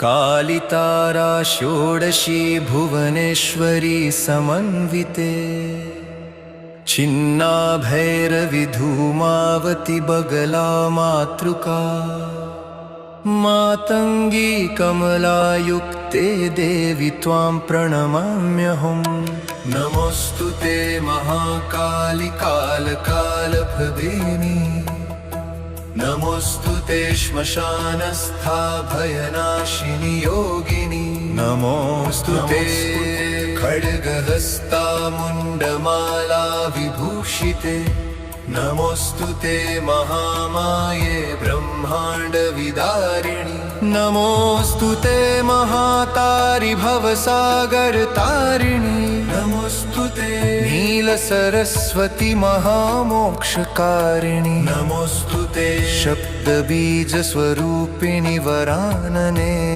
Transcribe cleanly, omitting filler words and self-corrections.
कालितारा षोडशी भुवनेश्वरी समन्विते छिन्नाभैरवि धूमावती बगला मातृका मातंगी कमलायुक्ते देवी त्वां प्रणमाम्यहम् नमोस्तुते महाकाली कालकालप्रदेनी नमोस्तुते श्मशानस्था भयनाशिनी योगिनी नमोस्तुते खड्गहस्ता मुण्डमाला विभूषिते नमोस्तुते महामाये ब्रह्मांड विदारिणी नमोस्तुते महातारि भवसागर तारिणी नमोस्तुते नील सरस्वती महामोक्षकारिणी नमोस्तुते शब्द बीज स्वरूपिणी वरानने।